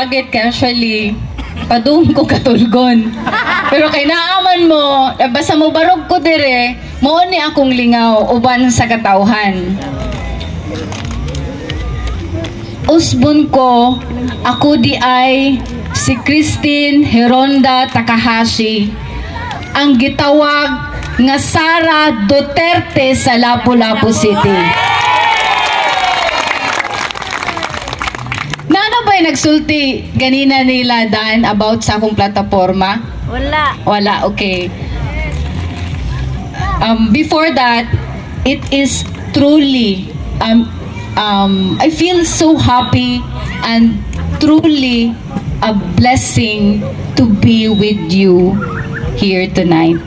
target kay actually padung ko katulgon. Pero kay naaman mo, basta mo barog ko dire, mao ni akong lingaw uban sa katawhan. Usbon ko, ako di ay si Christine Heronda Takahashi, ang gitawag nga Sara Duterte sa Lapu-Lapu City. Nana ba'y nagsulti ganina nila Dan about sa akong plataforma? Wala. Wala, okay. Before that, it is truly, I feel so happy and truly a blessing to be with you here tonight.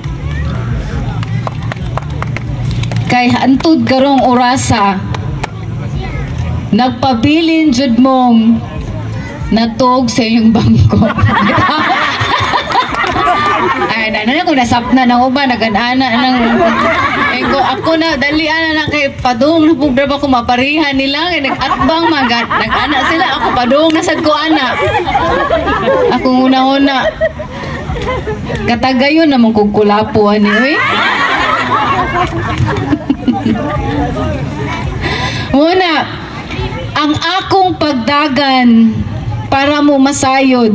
Kay antud karong orasa, nagpabilin jud mong natog sa iyong bangko. Ay, na kung nasapna ng uban, nag-ana ng... Ako na, dalian na kay padung na pugdra ba ko maparihan nila, nag-atbang magat, nag-ana sila, ako padung nasad ko ana. Ako una-una. Katagayon namang kukulapuan niyo, eh. Muna, ang akong pagdagan para mo masayod,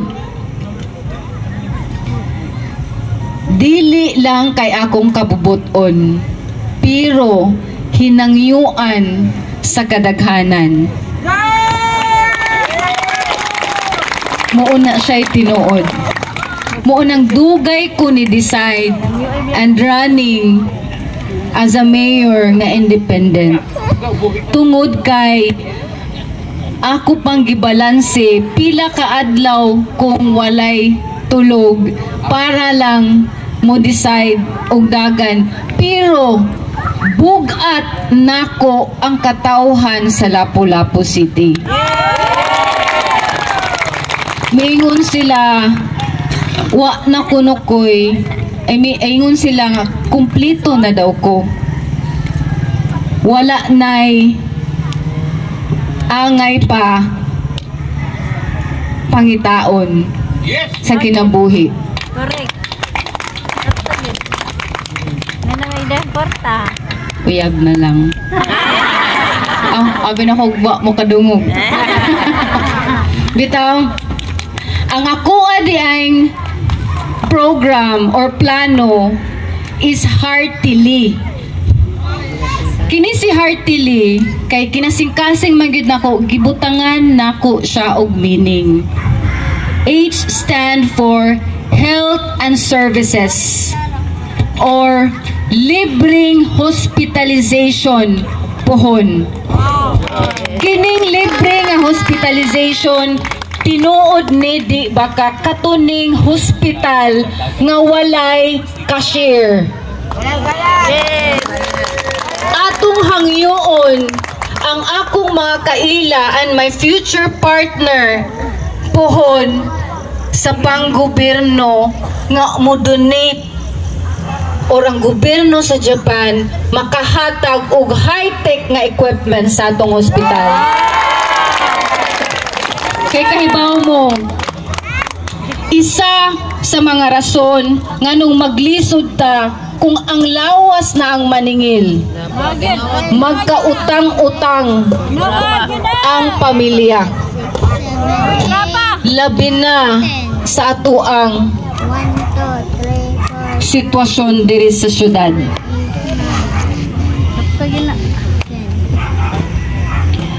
dili lang kay akong kabubuton, pero hinangyuan sa kadaghanan. Muuna siya'y tinuod. Muunang dugay ko ni decide and running as a mayor nga independent. Tungod kay ako pang gibalanse pila ka adlaw kung walay tulog para lang mo decide og dagan, pero bugat nako ang katawhan sa Lapu-Lapu City. Miingon sila wa na kunukoy, ingon sila nga kumplito na daw ko, wala nay angay pa pangitaon sa kinabuhi. Correct. Nanangay na porta. Uyab na lang. Abi na ko mo kadungog. Bitaw, ang ako adiang program or plano is Heartily. Kini si Heartily kay kinasingkasing magyud nako, gibutangan nako siya og meaning. H stand for Health and Services or libreng hospitalization pohon. Kining libre nga hospitalization tinuod ni di baka katuning hospital nga walay cashier. Yes. Atong hangyoon ang akong mga kaila and my future partner pohon sa panggobyerno nga mo-donate or ang gobyerno sa Japan makahatag og high-tech nga equipment sa atong hospital. Kay kahibaw mo, isa sa mga rason nga nung maglisod ta kung ang lawas na ang maningil, magkautang-utang ang pamilya. Labi na sa atuang sitwasyon diri sa syudad.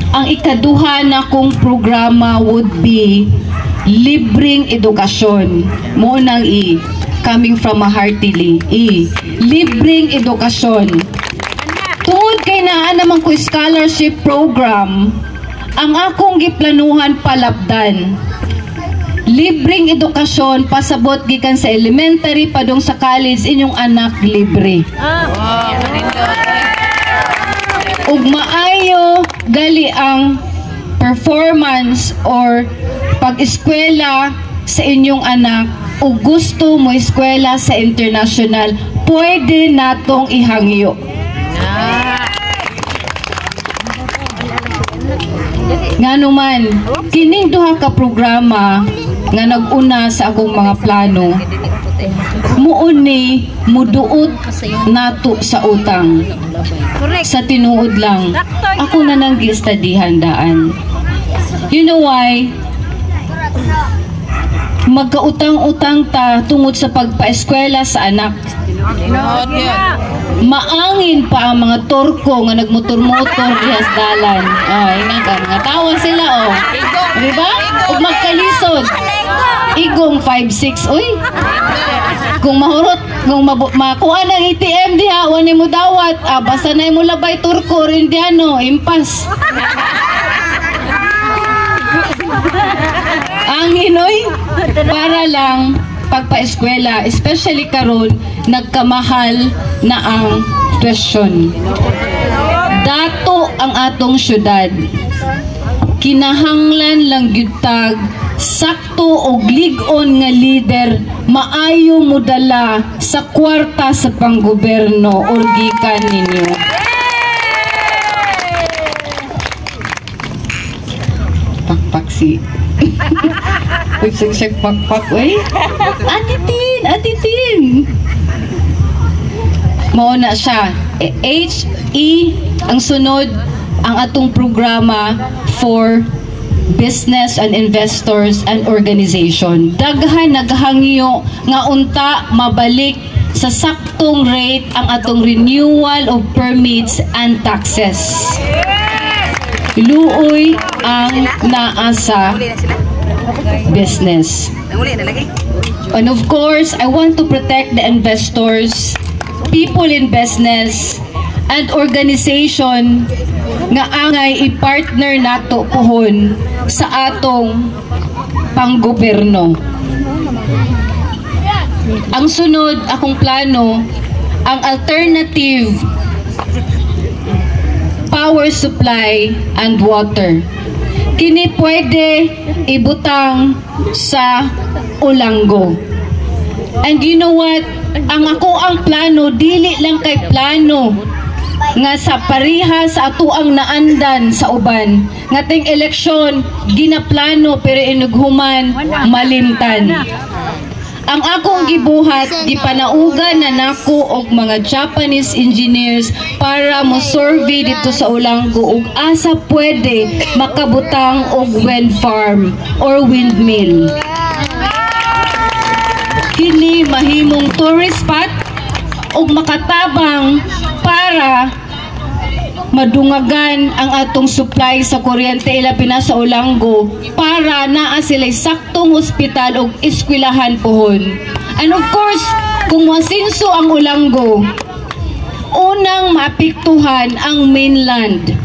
Ang ikaduha na kong programa would be libreng edukasyon. Mo nang coming from a Heartily. Libreng edukasyon. Tungod kay naa naman ko scholarship program, ang akong giplanuhan palapdan. Libreng edukasyon pasabot gikan sa elementary padung sa college, inyong anak libre. Ug maayo gali ang performance or pag-eskwela sa inyong anak, ug gusto mo eskwela sa international, pwede natong ihangyo. Nganuman, kining duha ka programa nga nag-una sa akong mga plano, muuni muduot nato sa utang. Sa tinuod lang, ako na nang gistadihan daan. You know why? Magkautang-utang ta tungod sa pagpaeskwela sa anak. Maangin pa ang mga torko nga nagmotor-motor dihas dalan. Ay, nga tawa sila oh. Di ba? Ug magkalisod. Igong 5-6 uy. Kung mahurot, kung makuha ng ATM diha, wani mo dawat, basta na mo labay turko rin diano, impas. Ang hinoy, para lang pagpa-eskwela, especially karon nagkamahal na ang tuition. Dato ang atong syudad. Kinahanglan lang gyud sakto og lig-on nga leader maayo mudala sa kwarta sa panggoberno or gikan ninyo. Pakpak si Uy, pakpak uy. Atitin. Mao na siya. HE ang sunod ang atong programa for business and investors and organization. Daghan naghangyo nga unta mabalik sa saktong rate ang atong renewal of permits and taxes. Luoy ang naasa business. And of course, I want to protect the investors, people in business, and organization nga angay i-partner nato pohon sa atong panggoberno. Ang sunod akong plano, ang alternative power supply and water. Kini pwede ibutang sa Olanggo. And you know what? Ang plano, dili lang kay plano nga sa pariha sa atuang naandan sa uban. Nga ting eleksyon, ginaplano pero inughuman, malimtan. Ang akong gibuhat, gipanaugan na nako og mga Japanese engineers para mo survey dito sa Olanggo ug asa pwede makabutang og wind farm or windmill. Kini mahimong tourist spot ug makatabang para madungagan ang atong supply sa kuryente ilabi na sa Olanggo para naa sila'y saktong ospital o eskwelahan pohon. And of course, kung masinso ang Olanggo, unang maapektuhan ang mainland.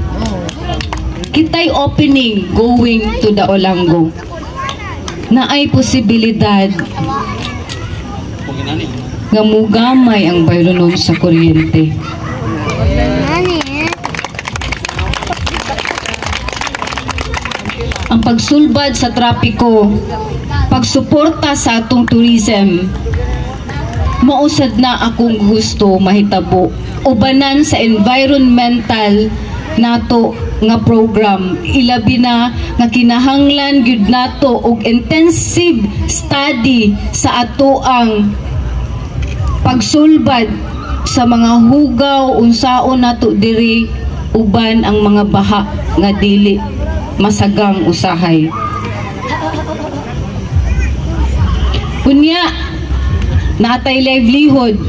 Kita'y opening going to the Olanggo. Na ay posibilidad nga mugamay ang bayronon sa kuryente. Ang pagsulbad sa trapiko, pagsuporta sa atong tourism, mausad na akong gusto mahitabo ubanan sa environmental nato nga program. Ilabi na nga kinahanglan gyud nato og intensive study sa ato ang pagsulbad sa mga hugaw unsaon nato diri uban ang mga baha nga dili masagang usahay. Kunya natay livelihood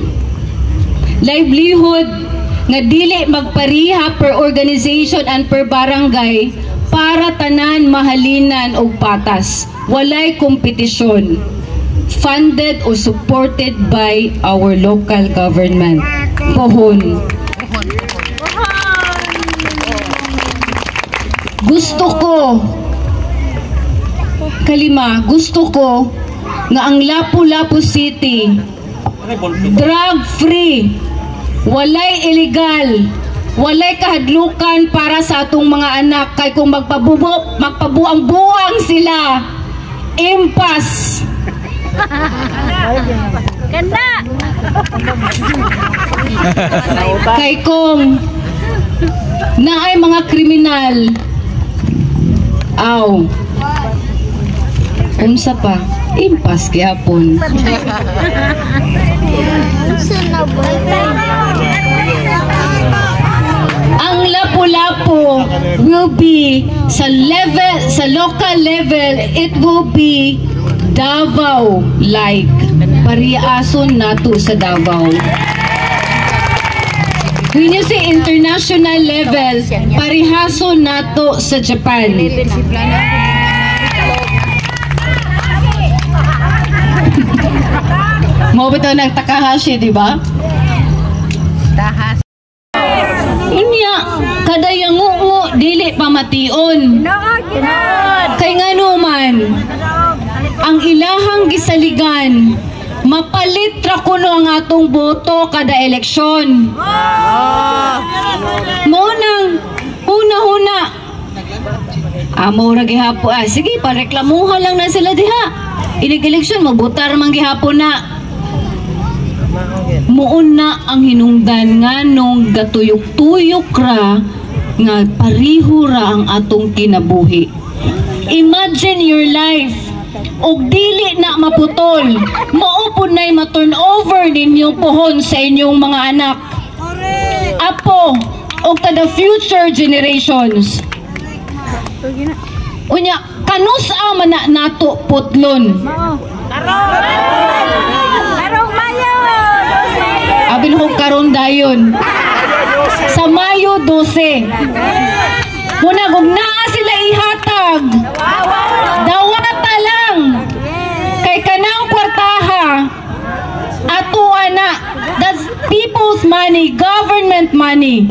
nga dili magpariha per organization and per barangay para tanan mahalinan og patas. Walay kompetisyon. Funded or supported by our local government. Pohon. Gusto ko nga ang Lapu-Lapu City drug-free, walay illegal, walay kahadlukan para sa atong mga anak kay kung magpabuang-buang sila, impas. Ganda! Kay kung naay mga kriminal Aw. Unsa pa? Impas gyapon. Ang Lapu-Lapu will be sa local level, it will be Davao like. Pariason nato sa Davao. When you say international level, parihason nato sa Japan. Mo bitaw ng Takahashi, di ba? Unya, kada yang ngungu dili pamation. Kay ngano man, ang ilahang gisaligan, mapalit ra kuno ang atong boto kada eleksyon. Mo nang huna-huna. Amo ra gihapo. Sige, pareklamuhan lang na sila diha. Inig eleksyon, mabutar man gihapon na. Muon na ang hinungdan nga nung gatuyok-tuyok ra nga pariho ra ang atong kinabuhi. Imagine your life og dili na maputol, maupod na'y ma-turnover ninyong pohon sa inyong mga anak, apo, og kada future generations. Unya, kanusa man na nato putlon. Abin ho karon dayon. Sa Mayo 12. Muna kung naa sila ihatag. Dawata lang. Kay kanang kwartaha. Ato ana. That's people's money, government money.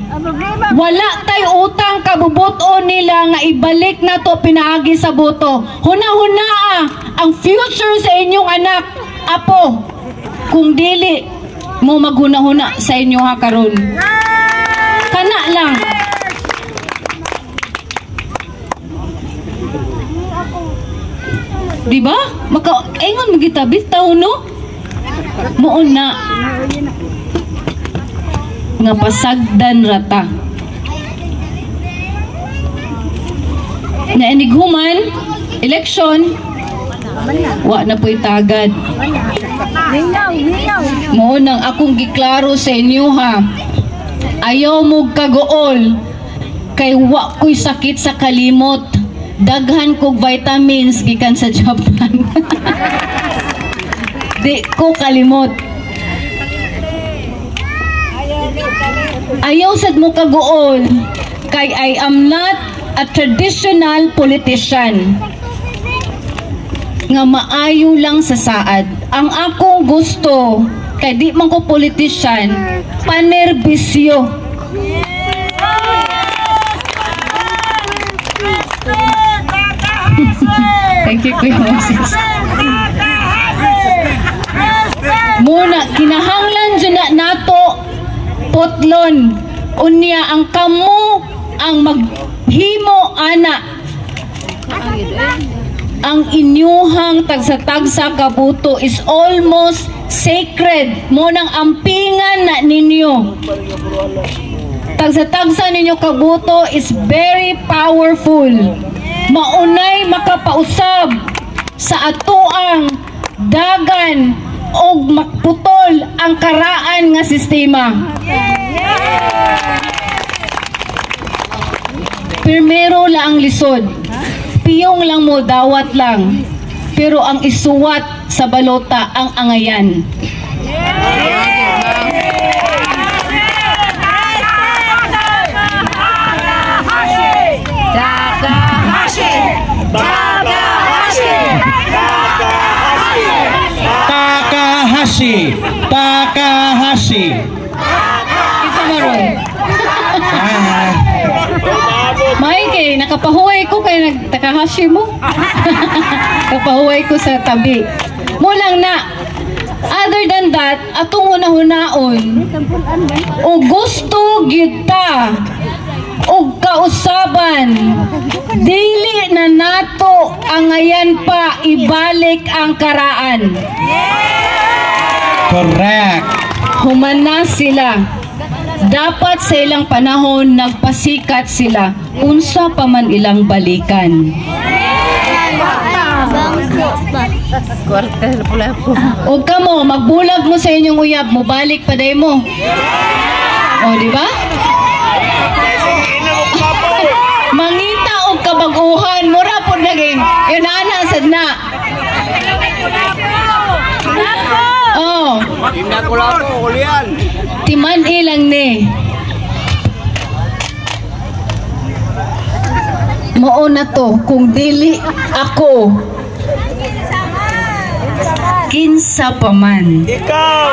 Wala tay utang kabubuton nila nga ibalik na to pinaagi sa boto. Huna-huna ang future sa inyong anak, apo. Kung dili mo maghuna-huna sa inyo ha karon. Kana lang. Di ba? Maka-ingon magita bitaw no? Muon na nga pasagdan rata. Na enighuman election wa na po'y tagad. Mo nang akong giklaro sa inyo ha. Ayaw mo kagool kay wa ko'y sakit sa kalimot. Daghan kog vitamins gikan sa Japan. Di ko kalimot. Ayaw sad mo kagool kay I am not a traditional politician nga maayo lang sa saad. Ang akong gusto kay di man ko politician, panerbisyo. Thank you, Kuya Moses. Muna, kinahanglan dyan na nato potlon. Unya, ang kamo ang maghimo ana. Ang inyuhang tagsa-tagsa kabuto is almost sacred. Munang ampingan na ninyo. Tagsa-tagsa ninyo kabuto is very powerful. Maunay makapausab sa atuang dagan o makputol ang karaan nga sistema. Primero lang ang lisod. Piyong lang mo, dawat lang. Pero ang isuwat sa balota ang angayan. Takahashi. Isa maroon. May kay nakapahuway ko kay nagtakahashi mo. Nakapahuway ko sa tabi. Mulang na. Other than that, atong una-hunaon, o gusto kita o kausaban, dili na nato ang ngayon pa ibalik ang karaan. Correct. Humana sila. dapat sa ilang panahon nagpasikat sila unsa pa man ilang balikan. Kwartel pula po. O kamo, magbulag mo sa inyong uyab, mo balik pa day mo. O, di ba? Mangita o kabaguhan, mura po naging, yun ana, sad na. Oh. Timan ilang ni. Mao na to, kung dili ako, kinsa pa man. Ikaw!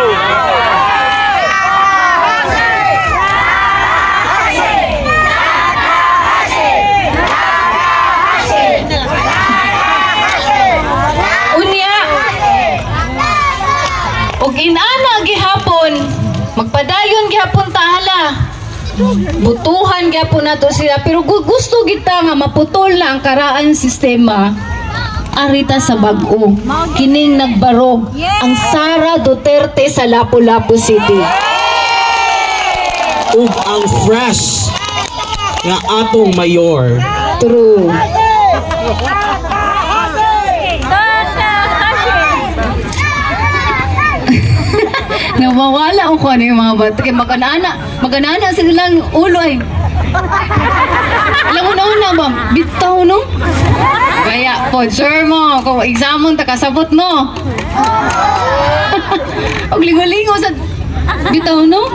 Unya, og inana gihapon, magpadayon gihapon tahala. Butuhan gyapon nato sila, pero gusto kita nga maputol na ang karaan sistema. Arita sa bag-o, kining nagbarog ang Sara Duterte sa Lapu-Lapu City. Ug ang fresh nga atong mayor. True. Nawawala ako ano yung mga bata. Kaya maganana silang ulo ay. Alam mo na una ba? Bitaw no? Kaya po, sure mo, kung examon takasabot mo. Huwag lingo-lingo sa bitaw no?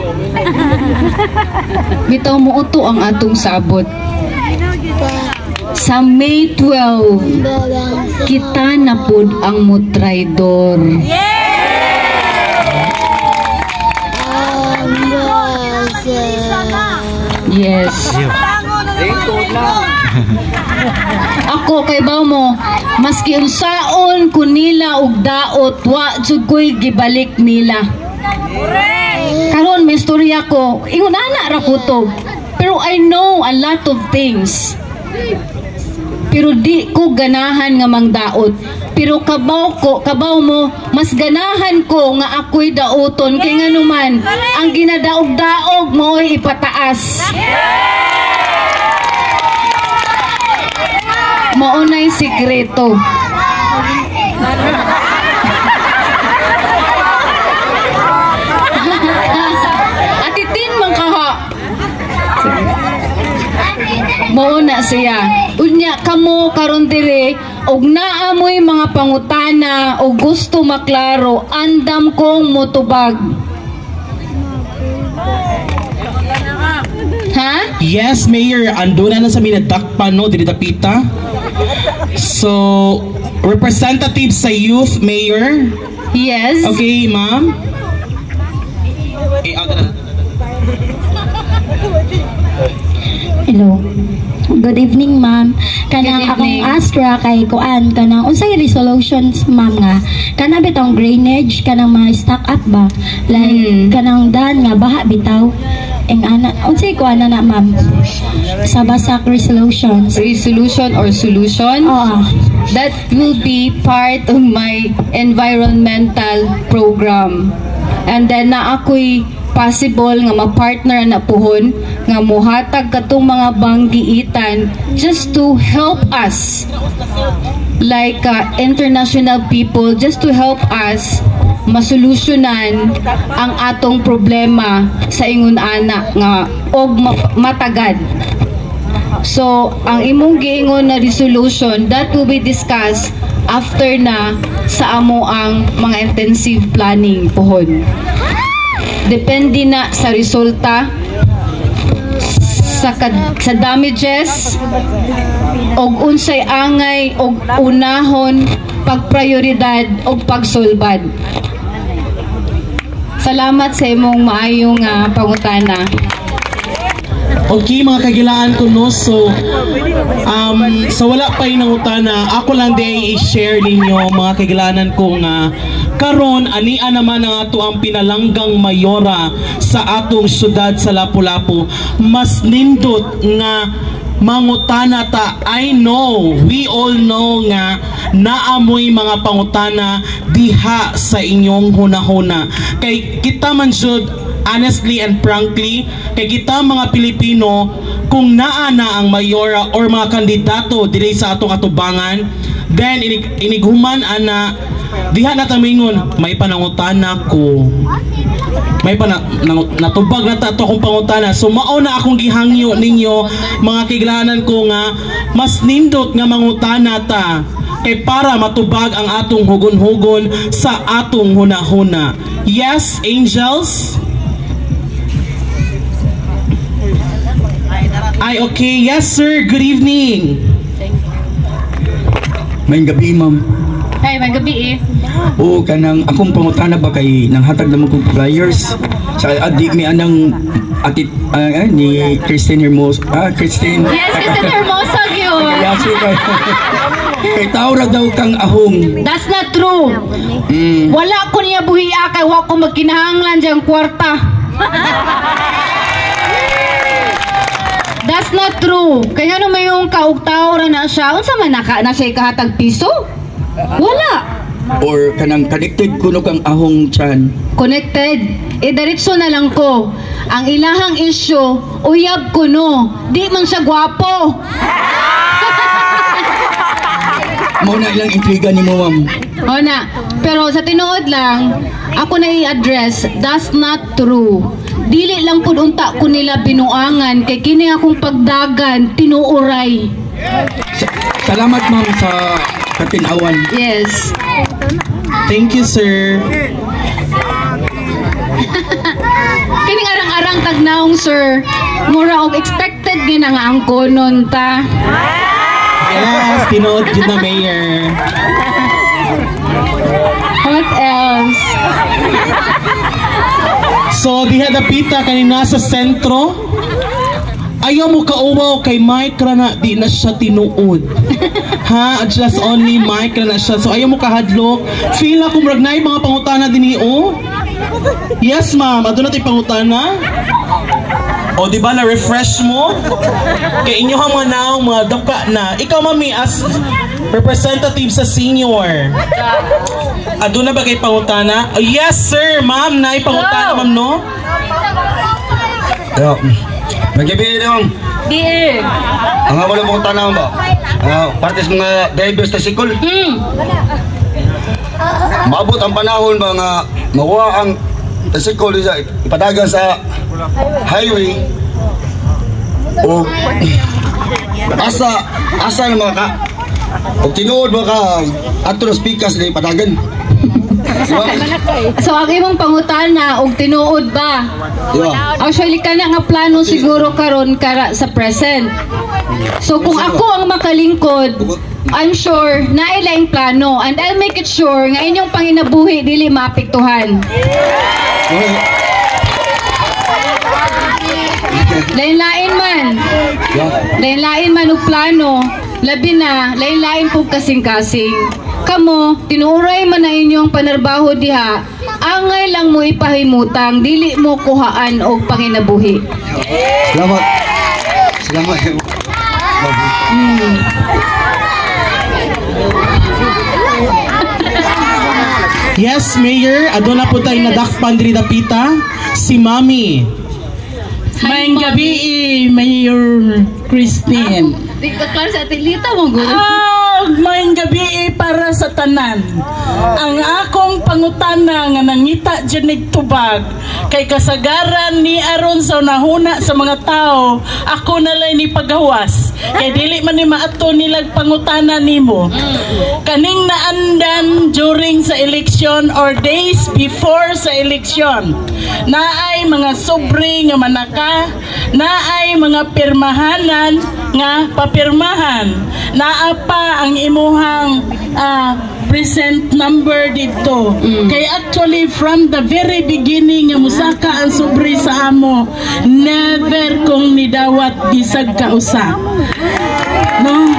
Bitaw mo uto ang atong sabot. Sa May 12, kita na pod ang mutraydor. Yes. Ako kay ba mo, maski unsaon kun nila og daot, wa jud ko'y gibalik nila. Karon may istorya ko, ingon ana ra ko to. Pero I know a lot of things. Pero di ko ganahan nga mangdaot. Pero kabaw mo, mas ganahan ko nga ako'y daoton kay nganuman ang ginadaog-daog mo'y ipataas. Maunay sikreto. Atitin man kaha. Mauna siya. Unya kamo karon dire og naamoy mga pangutana o gusto maklaro, andam kong motubag. Ha? Yes, Mayor, ando na sa minadakpan no, dinidapita. So, representative sa youth, Mayor. Yes. Okay, ma'am. Hello. Good evening, ma'am. Kanang Good evening. akong astra kay kuan kanang unsay resolutions, ma'am, nga kanang bitong drainage kanang mga stock up ba like kanang dan nga baha bitaw ing ana unsay kuan na ma'am sa basak resolutions. Resolution or solution? Oo. That will be part of my environmental program. And then na ako'y possible nga ma-partner na puhon nga muhatag katong mga banggiitan just to help us like international people, just to help us masolusyonan ang atong problema sa ingon ana nga og matagad. So ang imong giingon na resolution that will be discussed after na sa amo ang mga intensive planning puhon. Depende na sa resulta, sa damages, og unsay angay, og unahon, pagprioridad, og pagsulbad. Salamat sa imong maayong pangutana. Okay, mga kagilaan ko no, so wala pa yung nangutana, ako lang din i-share ninyo mga kagilanan ko nga karon ania naman ang ato ang pinalanggang mayora sa atong syudad sa Lapu-Lapu. Mas nindot nga mangutana ta. I know, we all know nga naamoy mga pangutana diha sa inyong hunahuna. Kay kita man jud honestly and frankly, kay kita mga Pilipino, kung naa na ang mayora or mga kandidato diri sa atong atubangan, then inighuman ana diha na tamingon may panangutana ko. May natubag na ta akong pangutana. So mao na akong gihangyo ninyo mga kailangan ko nga mas nindot nga mangutana ta kay para matubag ang atong hugon-hugon sa atong hunahuna. Yes, angels? Ay, okay. Yes, sir. Good evening. May gabi, ma'am. Ay, may gabi eh. Oo, kanang akong pangutana ba kay nang hatag naman kong flyers sa adik mi anang atit ni Christine Hermoso. Christine. Yes, Christine Hermoso yun. Kaya kay tao ra daw kang ahong. That's not true. Wala ko niya buhiya kay wa ko magkinahanglan diyang kwarta. That's not true. Kaya ano may yung kaugtaw ra na siya. Unsa man na siya kahatag piso? Wala. Or kanang connected kuno kang ahong chan. Connected. Diretso na lang ko. Ang ilahang issue, uyab ko no. Di man siya gwapo. Mao na ilang intriga ni mo, ma'am. O na. Pero sa tinuod lang, ako na i-address, that's not true. Dili lang pud unta ko nila binuangan kay kini akong pagdagan tinuoray. Salamat, ma'am, sa katinawan. Yes. Thank you, sir. Kining arang-arang tagnaong sir. Mura og expected gina nga ang konon ta. Yes, tinood yun na, Mayor. What else? So, diha dapita kanina sa sentro. Ayaw mo kauwaw kay Mike ra na di na siya tinuod. Ha? Just only Mike ra na siya. So, ayaw mo kahadlok. Feel na kung ragnay mga pangutana din o. Yes, ma'am. Adun natin pangutana. O, di ba na-refresh mo? Kay inyo ang mga naong mga daka na. Ikaw, mami, as representative sa senior. Adun na ba kay pangutana? Oh, yes, sir, ma'am. Na pangutana, ma'am, no? Yo. Magabi dong. Di. Ang wala mo tanong ba? Partes mga drivers sa sikol. Maabot ang panahon ba nga makuha ang tricycle sa ipadagan sa highway o asa na mga ka o tinuod ba ka ato na speakers na ipadagan. So ang imong pangutana og tinuod ba? Actually kana nga plano siguro karon kara sa present. So kung ako ang makalingkod, I'm sure na ilaing plano and I'll make it sure nga inyong panginabuhi dili maapektuhan. Lain-lain man. Lain-lain man og plano, labi na lain-lain po kasing-kasing. Kamo, tinuray man na inyong panarbaho diha, angay lang mo ipahimutang, dili mo kuhaan og panginabuhi. Salamat. Salamat. Yes, Mayor. Adun na po tayo nadakpan diri dapita. Si Mami. Maayong gabi, Mayor Christine. Di ka klar sa atilita mo, gulo. Maayong gabi para sa tanan. Ang akong pangutana nga nangita dyan tubag kay kasagaran ni aron sa nahuna sa mga tao, ako nalay ni pagawas. Kay dili man ni maato nilag pangutana nimo. Kaning naandan during sa election or days before sa election. Naay mga sobre nga manaka, naay mga pirmahanan nga papirmahan. Naa pa ang imuhang present number dito. Kay actually from the very beginning nga musaka ang sobre sa amo, never kong nidawat bisag kausa. No?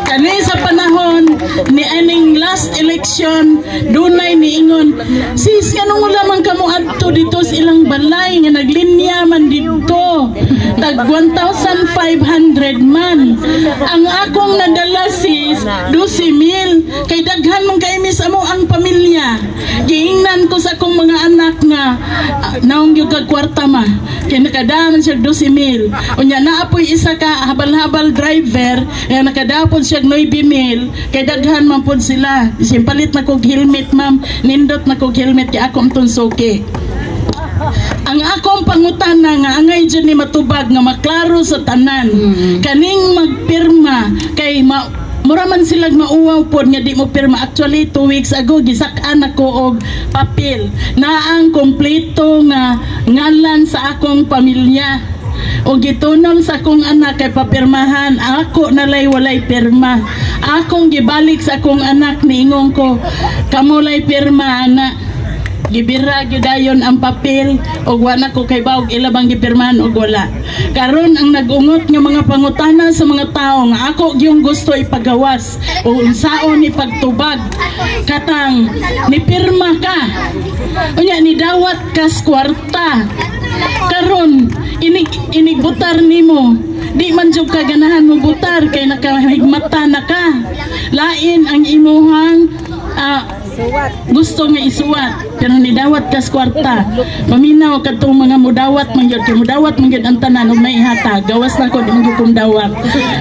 Kani sa panahon ni aning last election, dunay niingon, sis, kanong wala man kamo adto dito sa ilang balay nga naglinya man dito. Tag 1,500 man. Ang akong nadala sis, 12,000. Kay daghan man kay miss amo ang pamilya. Giingnan ko sa akong mga anak nga naong yung kagkwarta ma. Kaya nakadaman siya 12,000. Unya naapoy isa ka habal-habal driver, kaya nakadapon siya 9,000. Kay daghan man po sila. Simpalit na kog helmet ma'am, nindot na kog helmet kay akong tunsuki. Ang akong pangutana nga angay dyan ni matubag nga maklaro sa tanan. Kaning magpirma kay mura man silang mauwaw po nga di mo pirma. Actually 2 weeks ago gisak-an ako og papel na ang kompleto nga ngalan sa akong pamilya. O gitunong sa akong anak kay papirmahan, ako nalay walay pirma. Akong gibalik sa akong anak niingon ko, kamulay pirma anak. Gibira gyudayon ang papel og wala ko kay bawog ilabang gipirmahan og wala. Karon ang nagungot nga mga pangutana sa mga tao nga ako gyung gusto ipagawas o unsaon ipagtubag katang ni pirma ka. Unya ni dawat kas kwarta. Karon inig butar nimo. Di man jud ka ganahan mo butar kay nakahigmata na ka. Lain ang imuhang gusto nga isuwat pero ni dawat kas kwarta paminaw kadtong mga mudawat man gyud kay mudawat man gyud ang tanan ug may hatag gawas na ko di man dawat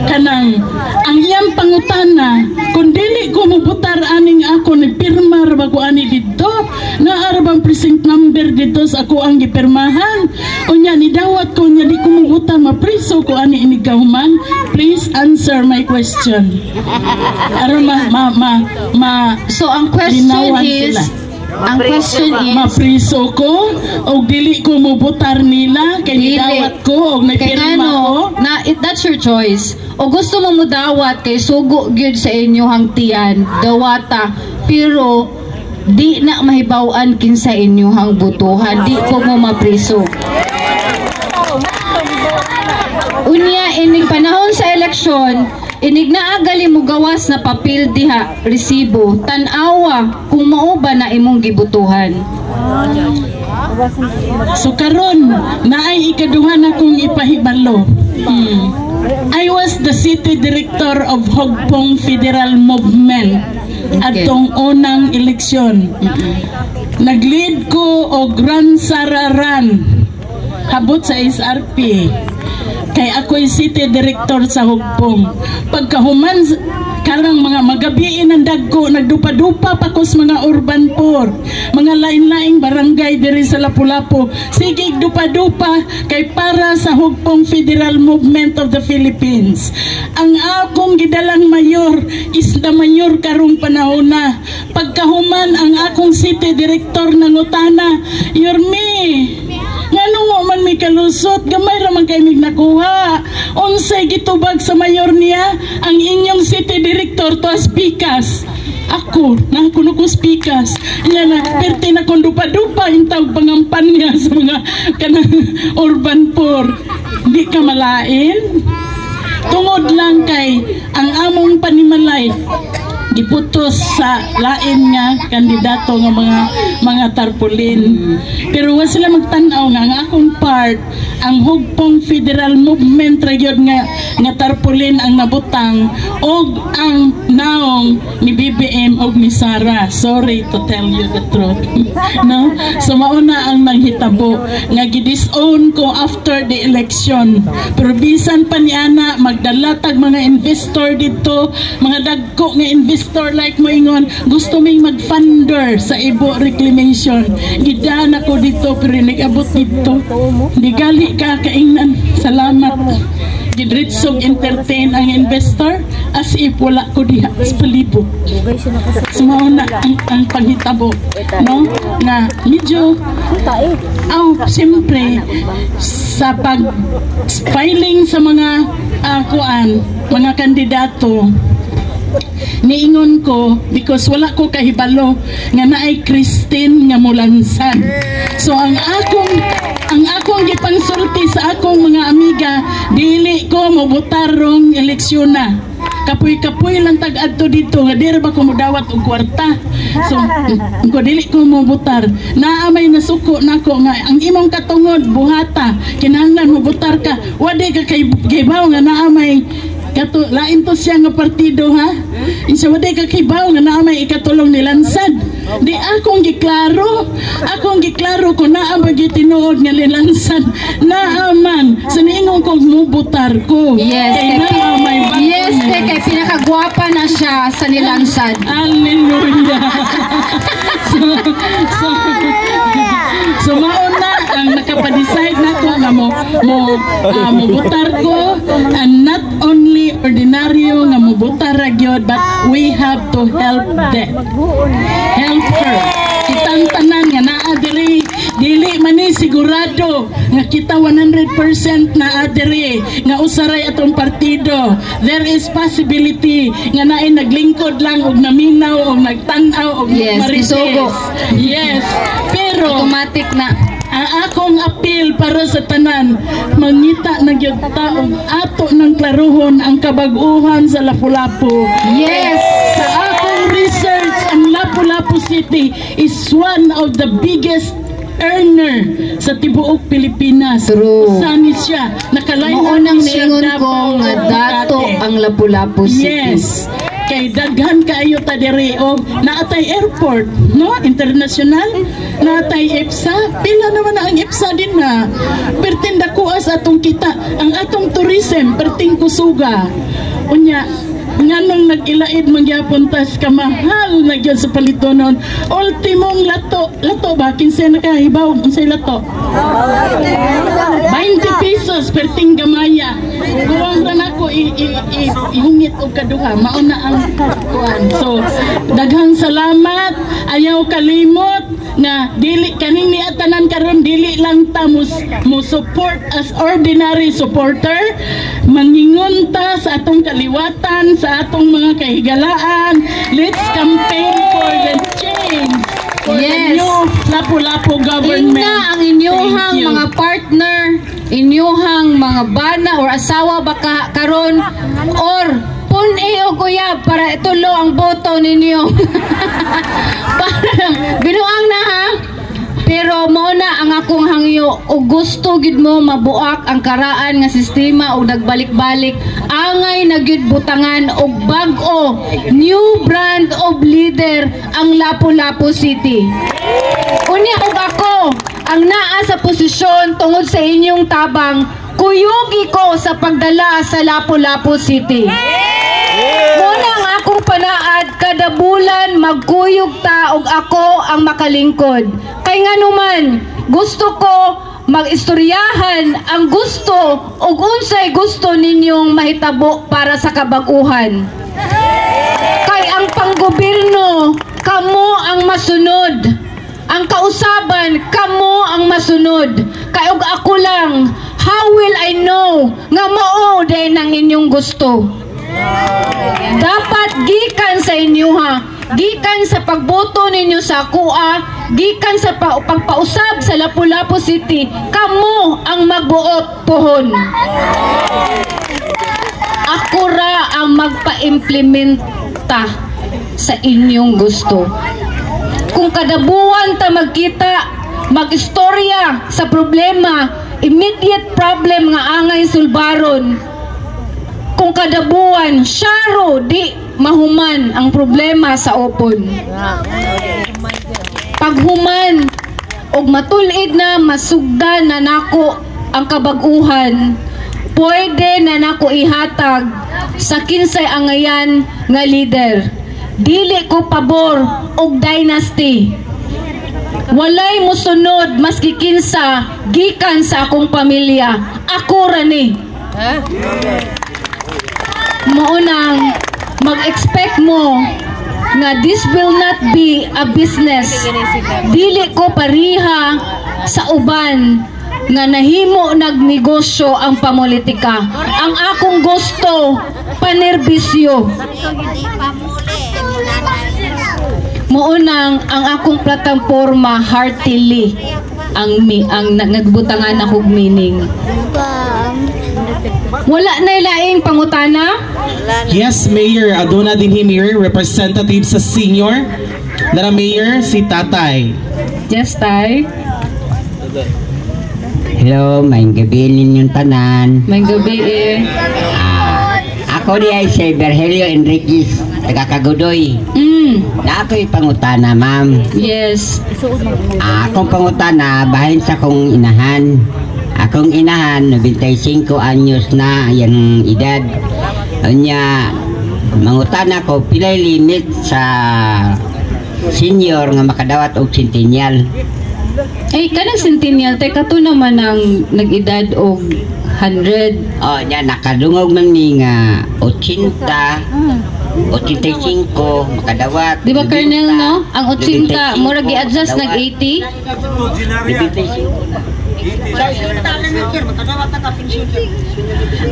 kanang ang iyang pangutana kun dili ko mobutar aning ako ni pirma ra ba ko ani didto na arabang precinct number dito sa ako ang gipirmahan unya ni dawat ko nya di ko mobutar mapriso ko ani ini gahuman. Please answer my question. Aron So ang question is mapriso ko o dili ko mobutar nila kay nidawat ko o nagpirma ko na that's your choice. O gusto mo mudawat kay sugo gyud sa inyohang tiyan dawata pero di na mahibaw-an kinsa inyohang butuhan, di ko mo mapriso. Unya ining panahon sa eleksyon, inig naagali mo gawas na papel diha, resibo, tan-awa kung mao ba na imong gibutuhan. So karon naay ikaduha na kong ipahibalo. I was the city director of Hugpong Federal Movement atong unang eleksyon. Nag-lead ko og Grand Sararan habot sa SRP. Kay ako'y city director sa Hugpong. Pagkahuman karang mga magabiin ang dagko, nagdupa-dupa pa ko sa mga urban poor, mga lain-laing barangay diri sa Lapu-Lapu. Sige, dupa-dupa kay para sa Hugpong Federal Movement of the Philippines. Ang akong gidalang mayor is the mayor karong panahon na. Pagkahuman ang akong city director nangutana, Yorme, ngano mo man may kalusot, gamay raman kay mig nakuha. Unsay gitubag sa mayor niya, ang inyong city director to as Pikas. Ako, nakuno ko Pikas. Yan na, perti na kong dupa-dupa, intawag pangampan niya sa mga kanang urban poor. Di ka malain? Tungod lang kay ang among panimalay giputos sa lain nga kandidato nga mga tarpaulin. Pero wa sila magtan-aw nga ang akong part ang Hugpong Federal Movement region nga tarpaulin ang nabutang og ang naong ni BBM og ni Sara. Sorry to tell you the truth. No? So mauna ang nanghitabo nga gidisown ko after the election. Pero bisan pa ni ana magdalatag mga investor dito, mga dagko nga investor like mo ingon, gusto may mag-funder sa Ibo Reclamation. Gidaan ako dito pero nag-abot dito. Digali ka kaingnan. Salamat. Gidritsog entertain ang investor as if wala ko diha sa palibot. Sumauna ang paghitabo. No? Na medyo siyempre sa pag-filing sa mga mga kandidato niingon ko because wala ko kahibalo nga naay Christine nga mulansan. So ang akong gipangsulti sa akong mga amiga, dili ko mobutarong eleksyon na. kapoy-kapoy lang tag-adto dito nga dira ba ko modawat og kwarta. So ko dili ko mo butar. Naamay nasuko nako nga ang imong katungod buhata kinahanglan mo butar ka. Wadi ka kay gibaw nga naamay kato lain to siya nga partido ha. Insa wadi ka kay baw nga naamay ikatulong ni Lansad. Di akong giklaro ko naa ba gitinuod nga ni Lansad naaman sa niingon ko mubutar ko. Yes, kay naamay ba. Yes, kay pinakagwapa na siya sa nilansad. Hallelujah. So mauna ang nakapadecide na ko nga mo butar ko, and not only ordinaryo nga mo butar ra gyud, but we have to help her. Kitang tanan nga naa dili man ni sigurado nga kita 100% na adere nga usaray atong partido. There is possibility nga naay naglingkod lang og naminaw og nagtan-aw og isugo. Yes, pero Automatic na. ang akong appeal para sa tanan, mangita na gyud ta og ato nang klaruhon ang kabag-uhan sa Lapu-Lapu. Yes! Sa akong research, ang Lapu-Lapu City is one of the biggest earner sa tibuok Pilipinas. True. Sani siya nakalain Maunang siya niingon ko Davao nga dato Makati. ang Lapu-Lapu City. Yes. Kay daghan kaayo ta diri og naatay airport, no? International, naatay EPSA. Pila naman na ang EPSA din na. Pertinda kuas atong kita, ang atong tourism perting kusuga. Unya, nganong nag-ilaid mangyapon tas kamahal na gyud sa palitonon. Ultimong lato ba kinsa nakahibaw unsay lato? 20 pesos perting gamaya. Kuwang ra nako ihungit og kaduha, mao na ang kuan. So daghang salamat, ayaw kalimot na dili kaning niatanan karon dili lang ta mo support as ordinary supporter, mangingon ta sa atong kaliwatan, sa atong mga kahigalaan. Let's campaign for the change. For the new Lapu-Lapu government. Ingna ang inyuhang Thank you. mga partner, inyuhang mga bana or asawa baka karon or pun-i o kuya para itulo ang boto ninyo. Parang binuang na ha. Pero mo na ang akong hangyo o gusto gid mo mabuak ang karaan nga sistema o nagbalik-balik angay na gyud butangan og bag-o new brand of leader ang Lapu-Lapu City. Unya og ako ang naa sa posisyon tungod sa inyong tabang, kuyugi ko sa pagdala sa Lapu-Lapu City. Muna ang akong panaad, kada bulan magkuyog ta og ako ang makalingkod. Kay nga naman, gusto ko mag-istoryahan ang gusto og unsay gusto ninyong mahitabo para sa kabag-uhan. Kay ang panggobyerno, kamo ang masunod. Ang kausaban, kamo ang masunod. Kay og ako lang, how will I know nga mao din ang inyong gusto? Dapat gikan sa inyo ha, gikan sa pagboto ninyo sa kuha, gikan sa pagpausab sa Lapu-Lapu City, kamo ang magbuot pohon. Ako ra ang magpa-implementa sa inyong gusto. Kung kada buwan ta magkita, mag-istorya sa problema, immediate problem nga angay sulbaron. Kung kada buwan, syaro di mahuman ang problema sa opon. Paghuman og matulid na masugdan na nako ang kabag-uhan, pwede na nako ihatag sa kinsay angayan nga leader. Dili ko pabor og dynasty. Walay musunod maski kinsa gikan sa akong pamilya. Ako ra ni. Maunang mag-expect mo nga this will not be a business. Dili ko pariha sa uban nga nahimo nagnegosyo ang pamulitika. Ang akong gusto, panerbisyo. Maunang ang akong plataporma heartily ang nagbutangan ako meaning. Wala na ilaing pangutana? Yes, Mayor. Aduna din Mayor, representative sa senior. Dara Mayor, si Tatay. Yes, Tay. Hello, maayong gabi ninyong tanan. May gabi eh. Ako di ay si Berhelio Enriquez, taga Kagudoy. Na ako'y pangutana, ma'am. Yes. Akong pangutana, bahin sa kong inahan. Akong inahan, 95 anyos na yung edad. Anya, mangutana ko, pilay limit sa senior nga makadawat og centennial. Ay, kanang centennial, tay kato naman ang nag-edad og 100. Oh, nya nakadungog man ni nga 80, 85 makadawat. Di ba, Colonel, no? Ang 80, murag i-adjust nag 80? 95.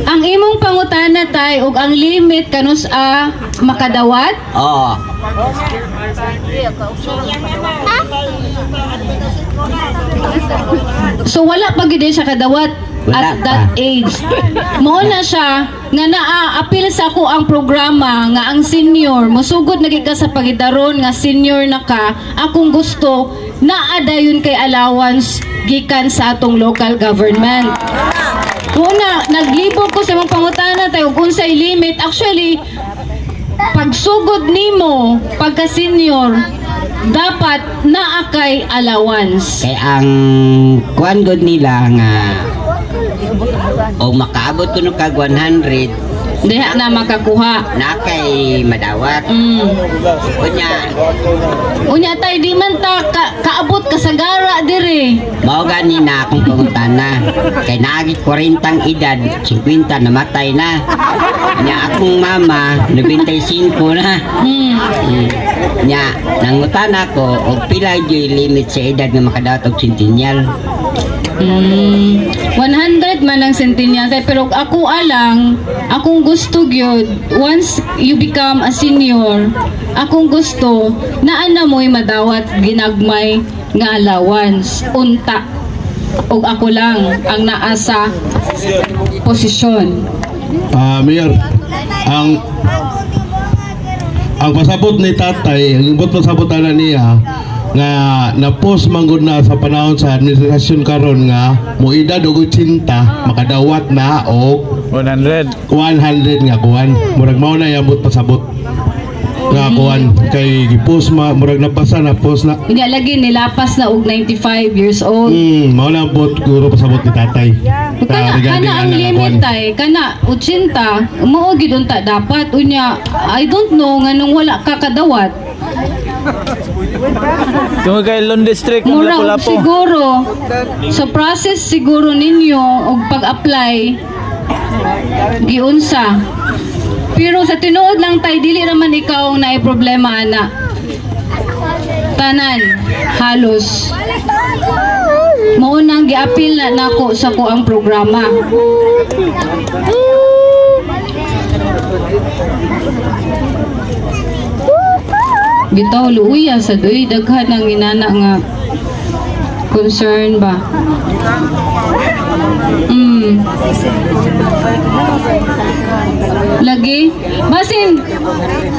Ang imong pangutana, tay, og ang limit kanus makadawat? Oh. So wala pa gid siya kadawat Wala at that pa. age. Mao na siya nga naa-appeal sa ako ang programa nga ang senior musugod na gid ka sa pagidaron nga senior na ka. Akong gusto naa dayon kay allowance gikan sa atong local government. Una, naglibog ko sa mga pangutana tayo kung unsay limit. Actually, pagsugod nimo pagka senior dapat naa kay allowance. Kay ang kuan god nila nga o makaabot kuno kag 100 Diha na makakuha. na kay madawat. Unya tay di man ta kaabot kasagara diri. Mao gani na akong pangutana. Kay naagi 40 edad, 50 namatay na. Nya akong mama 95 na. Nya nangutana ko og pila gyud limit sa edad nga makadawat og centennial. 100 man ang centennial tay, pero ako alang akong gusto gyud once you become a senior, akong gusto naa na mo'y madawat ginagmay nga allowance unta og ako lang ang naa sa posisyon. Mayor, ang pasabot ni tatay, ang ibot pasabot na niya nga na-post manggod na sa panahon sa administrasyon karon nga mo edad og 80 makadawat na og 100 nga kuan murag mao na yabot pasabot nga kuan kay gi-post murag napasa na post na Nga lagi nilapas na og 95 years old. mao na bot guro pasabot ni tatay. Kana ang limit tay, kana 80, mao gid unta dapat unya. I don't know nganong wala ka kadawat. Kung kay Lone District ng Mura Lapu-Lapu. siguro sa process siguro ninyo og pag-apply giunsa. Pero sa tinuod lang tay dili naman ikaw ang naay problema ana. Tanan halos mao nang gi-appeal na nako sa ko ang programa. Bitaw luuya sa doy daghan ang inana nga concern ba. Lagi basin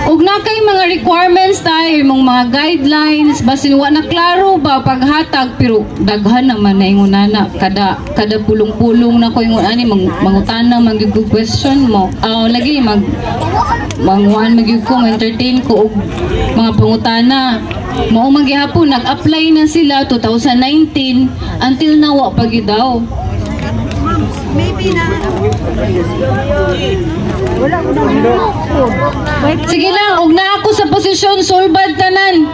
ug na kay mga requirements tayo mong mga guidelines basin wa na klaro ba paghatag pero daghan naman na ingunana kada pulong-pulong na ko ingon ani mangutana magig question mo lagi manguan magyud ko entertain ko og mga pangutana mao man gihapon nag-apply na sila 2019 until now wa pa gyud daw. Sige lang, og na ako sa posisyon sulbad tanan.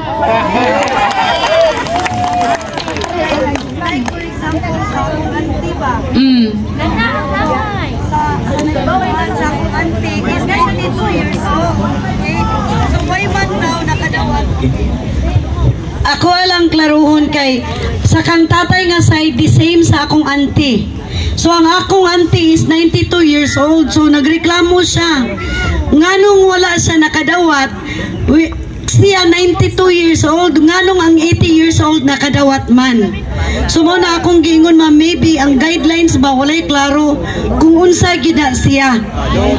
Ako lang klaruhon kay sa kang tatay nga side the same sa akong auntie. So ang akong auntie is 92 years old. So nagreklamo siya. Nganong wala siya nakadawat? Siya 92 years old. Nganong ang 80 years old nakadawat man? So mo na akong giingon ma'am, maybe ang guidelines ba walay klaro kung unsa gida siya.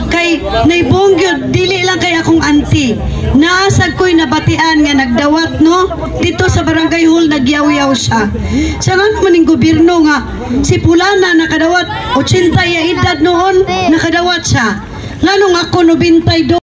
Kay naibong gyud dili lang kay akong auntie. Naasag ko'y nabatian nga nagdawat no dito sa barangay hall, nagyaw-yaw siya. Sa nga naman ng gobyerno nga si Pulana nakadawat 80 ya edad noon, nakadawat siya. Lanong ako 92.